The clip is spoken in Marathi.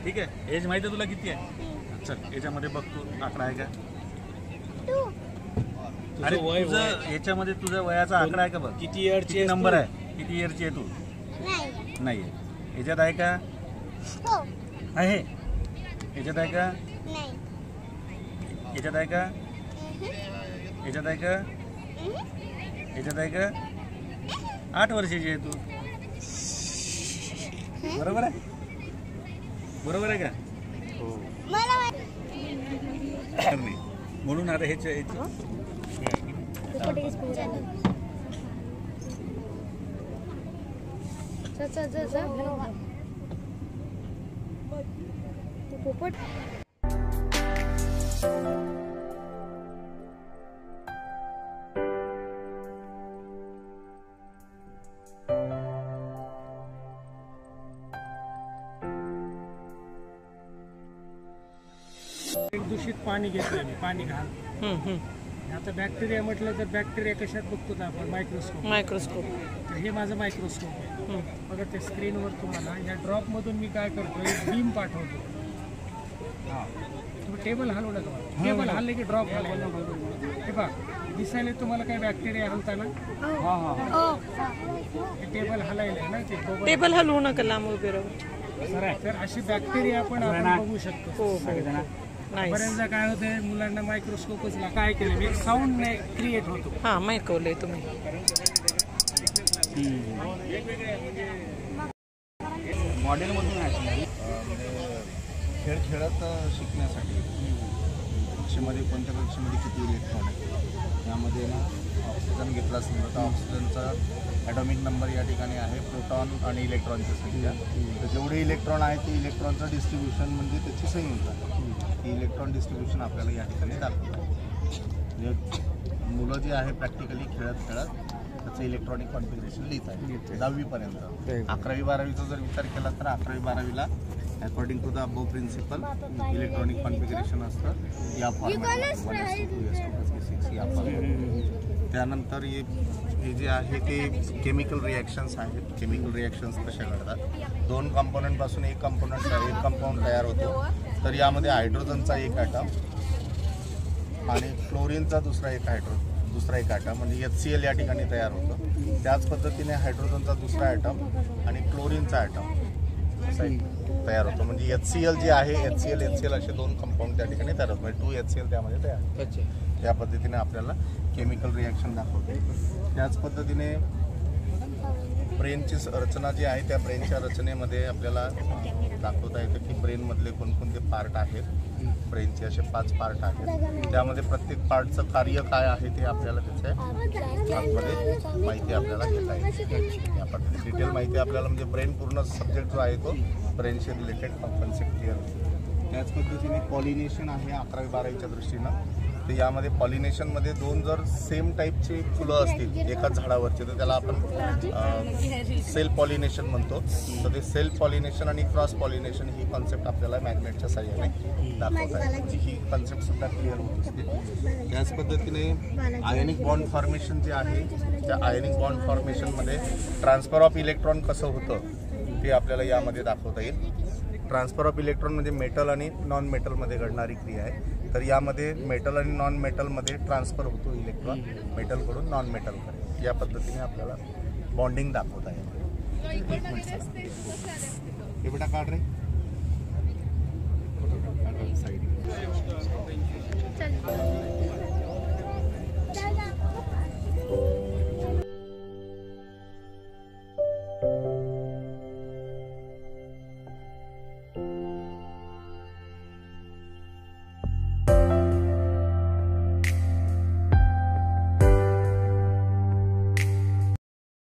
ठीक आहे. एज माहिती आहे तुला किती आहे? चल याच्यामध्ये बघ तू आकडा आहे का? अरे तुझं याच्यामध्ये तुझ्या वयाचा आकडा आहे का बघ? किती इयरची नंबर आहे? किती इयरची आहे तू? नाही आहे. याच्यात आहे का? आहे. याच्यात आहे का? याच्यात आहे का? याच्यात आहे का? याच्यात आहे का? 8 वर्षाची आहे तू. बरोबर आहे? बरोबर आहे का? हो. म्हणून आता ह्याच्या पोपट दूषित पाणी घेतोय मी, पाणी घाल. आता बॅक्टेरिया म्हटलं तर बॅक्टेरिया कशात बघतो ना आपण? मायक्रोस्कोप. तर हे माझं मायक्रोस्कोप आहे. बघा ते स्क्रीनवर तुम्हाला या ड्रॉप मधून मी काय करतो, एक बीम पाठवतो. तुम्ही टेबल हलवू नका. टेबल हलले की ड्रॉप हलवायला. हे बघा दिसायला तुम्हाला काय बॅक्टेरिया हलता ना? टेबल हलायला ना, ते टेबल हलवू नका लांब उभे राहू. तर अशी बॅक्टेरिया आपण बघू शकतो. बऱ्याचदा काय होते मुलांना मायक्रोस्कोपच काय केलं, एक साऊंड क्रिएट होतो. हा मायकवलंय तुम्ही. मॉडेलमधून आहे. खेळ खेळत शिकण्यासाठी कक्षेमध्ये कोणत्या कक्षेमध्ये किती इलेक्ट्रॉन आहे त्यामध्ये ना ऑक्सिजन घेतला समजा तर ऑक्सिजनचा ॲटॉमिक नंबर या ठिकाणी आहे, प्रोटॉन आणि इलेक्ट्रॉनची संख्या. तर जेवढे इलेक्ट्रॉन आहे ते इलेक्ट्रॉनचं डिस्ट्रीब्युशन म्हणजे त्याची संख्या, ही इलेक्ट्रॉन डिस्ट्रीब्युशन आपल्याला या ठिकाणी दाखवतं. म्हणजे मुलं जे आहे प्रॅक्टिकली खेळत खेळत त्याचं इलेक्ट्रॉनिक कॉन्फिगरेशन लिहित आहे 10वीपर्यंत. 11वी 12वीचा जर विचार केला तर 11वी 12वीला according to the above principle electronic configuration असतं या फॉर्मॅटमध्ये 1s2 या फॉर्मॅटमध्ये. त्यानंतर हे जे आहे ते केमिकल रिॲक्शन्स आहेत. केमिकल रिॲक्शन्स कशा घडतात? 2 कंपोनंटपासून एक कंपाऊंड तयार होतो. तर यामध्ये हायड्रोजनचा एक ॲटम आणि क्लोरीनचा दुसरा एक ॲटम म्हणजे HCl या ठिकाणी तयार होतं. त्याच पद्धतीने हायड्रोजनचा दुसरा ॲटम आणि क्लोरीनचा ॲटम तयार होतो. म्हणजे HCl जे आहे HCl असे 2 कंपाऊंड त्या ठिकाणी तयार होतात. म्हणजे 2HCl त्यामध्ये तयार होतात. त्या पद्धतीने आपल्याला केमिकल रिॲक्शन दाखवते. त्याच पद्धतीने ब्रेनची रचना जी आहे त्या ब्रेनच्या रचनेमध्ये आपल्याला दाखवता येतं की ब्रेनमधले कोणकोणते पार्ट आहेत. ब्रेनचे असे 5 पार्ट आहेत. त्यामध्ये प्रत्येक पार्टचं कार्य काय आहे ते आपल्याला त्याच्या आतमध्ये माहिती आपल्याला घेता येते. या पद्धतीने डिटेल माहिती आपल्याला म्हणजे ब्रेन पूर्ण सब्जेक्ट जो आहे तो ब्रेनशी रिलेटेड कन्सेप्ट क्लिअर होतो. त्याच पद्धतीने पॉलिनेशन आहे 11वी 12वीच्या दृष्टीनं. तर यामध्ये पॉलिनेशनमध्ये 2 जर सेम टाईपची फुलं असतील एकाच झाडावरची तर त्याला आपण सेल्फ पॉलिनेशन म्हणतो. तर ते सेल्फ पॉलिनेशन आणि क्रॉस पॉलिनेशन ही कॉन्सेप्ट आपल्याला मॅग्नेटच्या साह्याने दाखवता येते. ही कॉन्सेप्ट सुद्धा क्लिअर होत असते. त्याच पद्धतीने आयनिक बॉन्ड फॉर्मेशन जे आहे त्या आयनिक बॉन्ड फॉर्मेशनमध्ये ट्रान्सफर ऑफ इलेक्ट्रॉन कसं होतं ते आपल्याला यामध्ये दाखवता येईल. ट्रान्सफर ऑफ इलेक्ट्रॉन म्हणजे मेटल आणि नॉन मेटलमध्ये घडणारी क्रिया आहे. तर यामध्ये मेटल आणि नॉन मेटलमध्ये ट्रान्सफर होतो इलेक्ट्रॉन मेटलकडून नॉन मेटलकडे. या पद्धतीने आपल्याला बॉन्डिंग दाखवता येईल. हे बेटा काढ रे.